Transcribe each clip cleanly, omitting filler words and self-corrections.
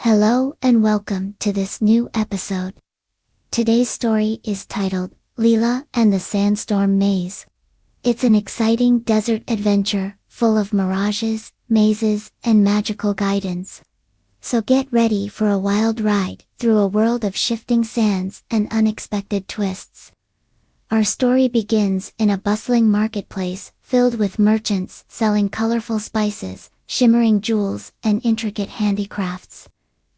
Hello and welcome to this new episode. Today's story is titled, Lila and the Sandstorm Maze. It's an exciting desert adventure, full of mirages, mazes, and magical guidance. So get ready for a wild ride through a world of shifting sands and unexpected twists. Our story begins in a bustling marketplace, filled with merchants selling colorful spices, shimmering jewels, and intricate handicrafts.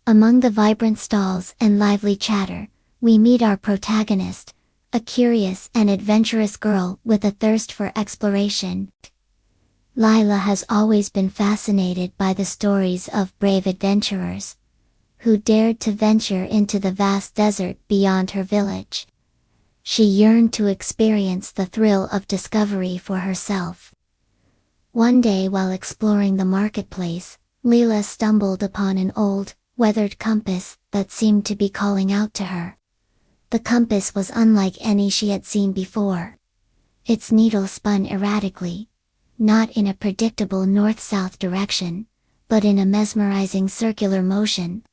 Among the vibrant stalls and lively chatter, we meet our protagonist, a curious and adventurous girl with a thirst for exploration. Lila has always been fascinated by the stories of brave adventurers, who dared to venture into the vast desert beyond her village. She yearned to experience the thrill of discovery for herself. One day while exploring the marketplace, Lila stumbled upon an old, weathered compass that seemed to be calling out to her. The compass was unlike any she had seen before. Its needle spun erratically, not in a predictable north-south direction, but in a mesmerizing circular motion.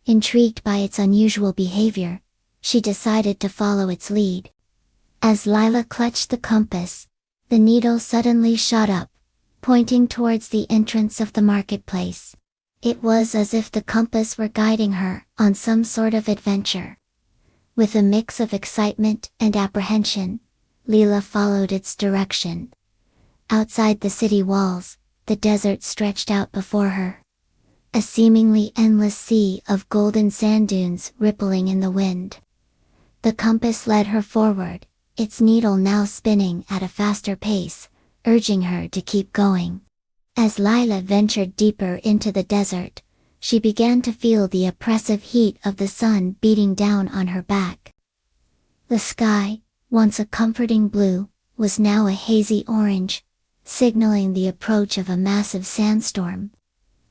Intrigued by its unusual behavior, she decided to follow its lead. As Lila clutched the compass, the needle suddenly shot up, pointing towards the entrance of the marketplace. It was as if the compass were guiding her on some sort of adventure. With a mix of excitement and apprehension, Lila followed its direction. Outside the city walls, the desert stretched out before her. A seemingly endless sea of golden sand dunes rippling in the wind. The compass led her forward, its needle now spinning at a faster pace, urging her to keep going. As Lila ventured deeper into the desert, she began to feel the oppressive heat of the sun beating down on her back. The sky, once a comforting blue, was now a hazy orange, signaling the approach of a massive sandstorm.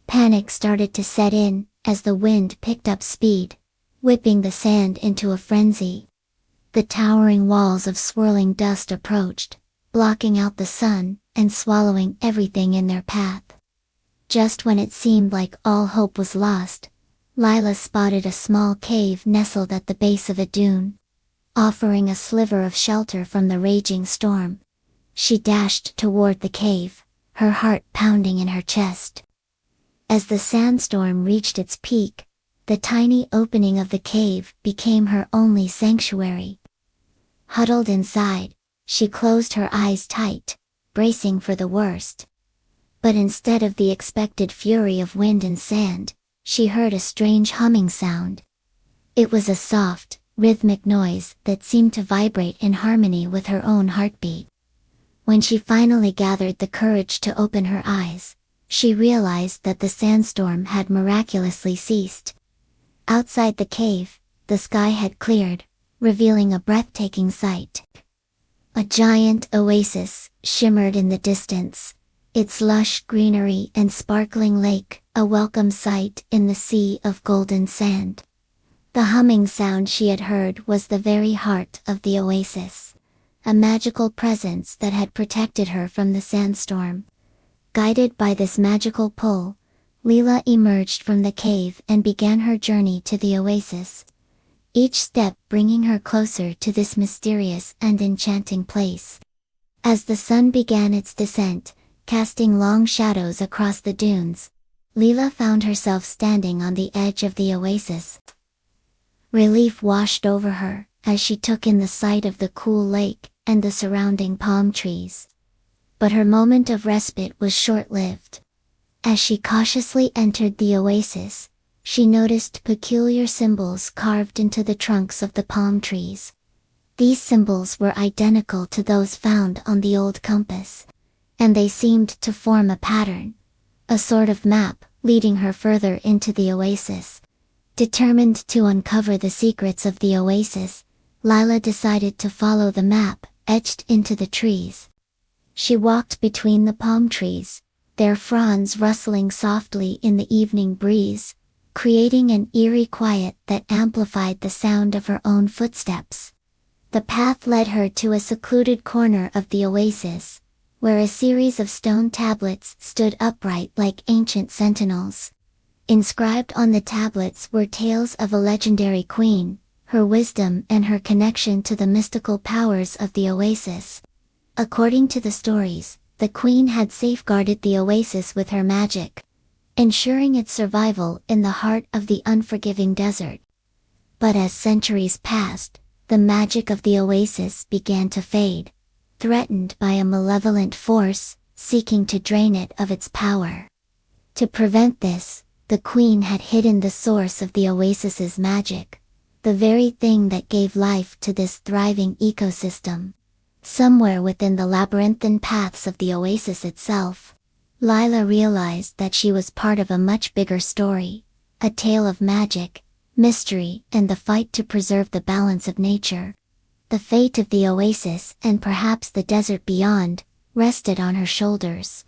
Panic started to set in as the wind picked up speed, whipping the sand into a frenzy. The towering walls of swirling dust approached, blocking out the sun and swallowing everything in their path. Just when it seemed like all hope was lost, Lila spotted a small cave nestled at the base of a dune. Offering a sliver of shelter from the raging storm, she dashed toward the cave, her heart pounding in her chest. As the sandstorm reached its peak, the tiny opening of the cave became her only sanctuary. Huddled inside, she closed her eyes tight, bracing for the worst. But instead of the expected fury of wind and sand, she heard a strange humming sound. It was a soft, rhythmic noise that seemed to vibrate in harmony with her own heartbeat. When she finally gathered the courage to open her eyes, she realized that the sandstorm had miraculously ceased. Outside the cave, the sky had cleared, revealing a breathtaking sight. A giant oasis shimmered in the distance, its lush greenery and sparkling lake a welcome sight in the sea of golden sand. The humming sound she had heard was the very heart of the oasis, a magical presence that had protected her from the sandstorm. Guided by this magical pull, Lila emerged from the cave and began her journey to the oasis, each step bringing her closer to this mysterious and enchanting place. As the sun began its descent, casting long shadows across the dunes, Lila found herself standing on the edge of the oasis. Relief washed over her as she took in the sight of the cool lake and the surrounding palm trees. But her moment of respite was short-lived. As she cautiously entered the oasis, she noticed peculiar symbols carved into the trunks of the palm trees. These symbols were identical to those found on the old compass, and they seemed to form a pattern, a sort of map, leading her further into the oasis. Determined to uncover the secrets of the oasis, Lila decided to follow the map etched into the trees. She walked between the palm trees, their fronds rustling softly in the evening breeze, creating an eerie quiet that amplified the sound of her own footsteps. The path led her to a secluded corner of the oasis, where a series of stone tablets stood upright like ancient sentinels. Inscribed on the tablets were tales of a legendary queen, her wisdom and her connection to the mystical powers of the oasis. According to the stories, the queen had safeguarded the oasis with her magic, ensuring its survival in the heart of the unforgiving desert. But as centuries passed, the magic of the oasis began to fade, threatened by a malevolent force seeking to drain it of its power. To prevent this, the queen had hidden the source of the oasis's magic, the very thing that gave life to this thriving ecosystem. Somewhere within the labyrinthine paths of the oasis itself, Lila realized that she was part of a much bigger story, a tale of magic, mystery, and the fight to preserve the balance of nature. The fate of the oasis and perhaps the desert beyond rested on her shoulders.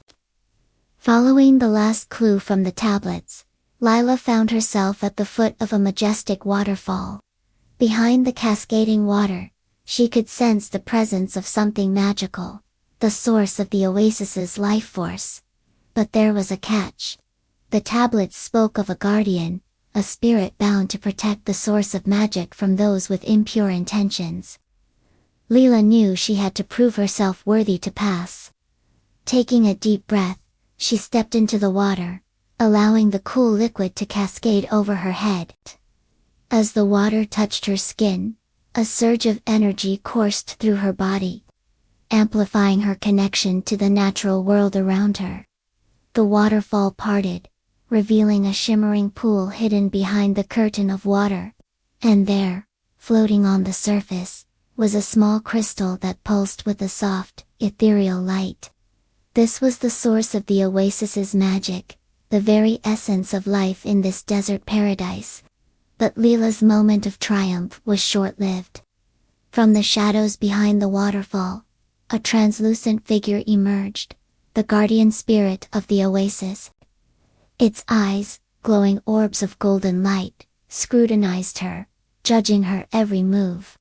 Following the last clue from the tablets, Lila found herself at the foot of a majestic waterfall. Behind the cascading water, she could sense the presence of something magical, the source of the oasis's life force. But there was a catch. The tablets spoke of a guardian, a spirit bound to protect the source of magic from those with impure intentions. Lila knew she had to prove herself worthy to pass. Taking a deep breath, she stepped into the water, allowing the cool liquid to cascade over her head. As the water touched her skin, a surge of energy coursed through her body, amplifying her connection to the natural world around her. The waterfall parted, revealing a shimmering pool hidden behind the curtain of water, and there, floating on the surface, was a small crystal that pulsed with a soft, ethereal light. This was the source of the oasis's magic, the very essence of life in this desert paradise. But Lila's moment of triumph was short-lived. From the shadows behind the waterfall, a translucent figure emerged, the guardian spirit of the oasis. Its eyes, glowing orbs of golden light, scrutinized her, judging her every move.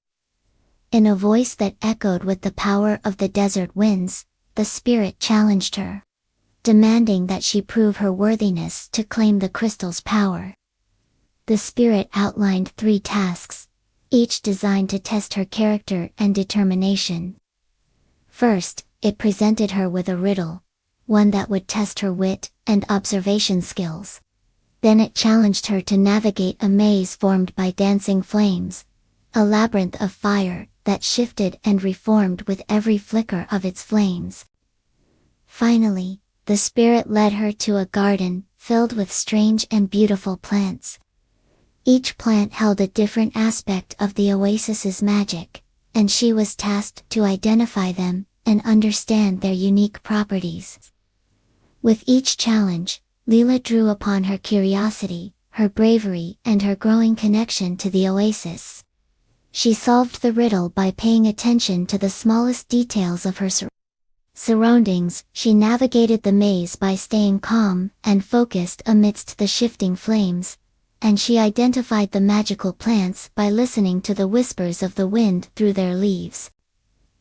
In a voice that echoed with the power of the desert winds, the spirit challenged her, demanding that she prove her worthiness to claim the crystal's power. The spirit outlined 3 tasks, each designed to test her character and determination. First, it presented her with a riddle, one that would test her wit and observation skills. Then it challenged her to navigate a maze formed by dancing flames, a labyrinth of fire that shifted and reformed with every flicker of its flames. Finally, the spirit led her to a garden filled with strange and beautiful plants. Each plant held a different aspect of the oasis's magic, and she was tasked to identify them and understand their unique properties. With each challenge, Lila drew upon her curiosity, her bravery, and her growing connection to the oasis. She solved the riddle by paying attention to the smallest details of her surroundings. She navigated the maze by staying calm and focused amidst the shifting flames, and she identified the magical plants by listening to the whispers of the wind through their leaves.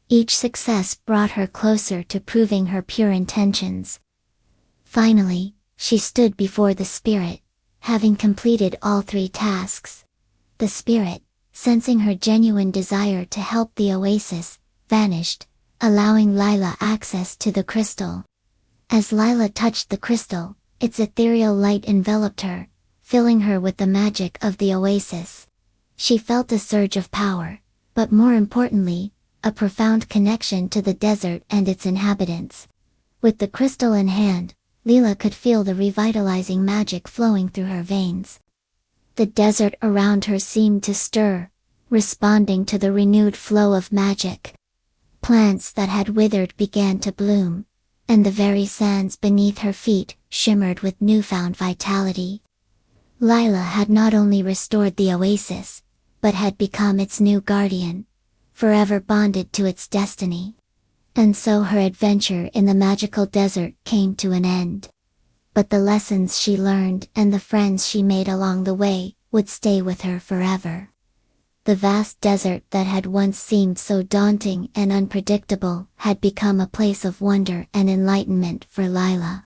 Each success brought her closer to proving her pure intentions. Finally, she stood before the spirit, having completed all 3 tasks. The spirit, sensing her genuine desire to help the oasis, vanished, allowing Lila access to the crystal. As Lila touched the crystal, its ethereal light enveloped her, filling her with the magic of the oasis. She felt a surge of power, but more importantly, a profound connection to the desert and its inhabitants. With the crystal in hand, Lila could feel the revitalizing magic flowing through her veins. The desert around her seemed to stir, responding to the renewed flow of magic. Plants that had withered began to bloom, and the very sands beneath her feet shimmered with newfound vitality. Lila had not only restored the oasis, but had become its new guardian, forever bonded to its destiny. And so her adventure in the magical desert came to an end. But the lessons she learned and the friends she made along the way would stay with her forever. The vast desert that had once seemed so daunting and unpredictable had become a place of wonder and enlightenment for Lila.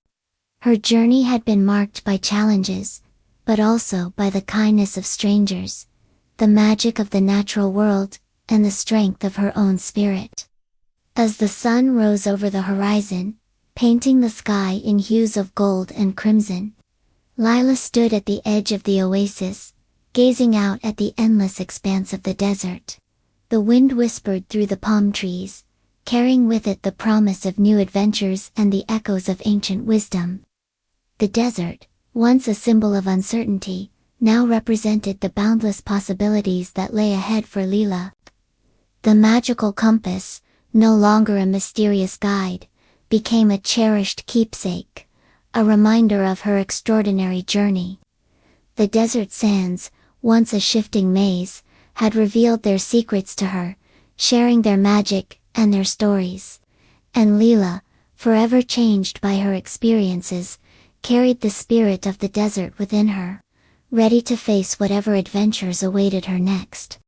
Her journey had been marked by challenges, but also by the kindness of strangers, the magic of the natural world, and the strength of her own spirit. As the sun rose over the horizon, painting the sky in hues of gold and crimson, Lila stood at the edge of the oasis, gazing out at the endless expanse of the desert. The wind whispered through the palm trees, carrying with it the promise of new adventures and the echoes of ancient wisdom. The desert, once a symbol of uncertainty, now represented the boundless possibilities that lay ahead for Lila. The magical compass, no longer a mysterious guide, became a cherished keepsake, a reminder of her extraordinary journey. The desert sands, once a shifting maze, had revealed their secrets to her, sharing their magic and their stories. And Lila, forever changed by her experiences, carried the spirit of the desert within her, ready to face whatever adventures awaited her next.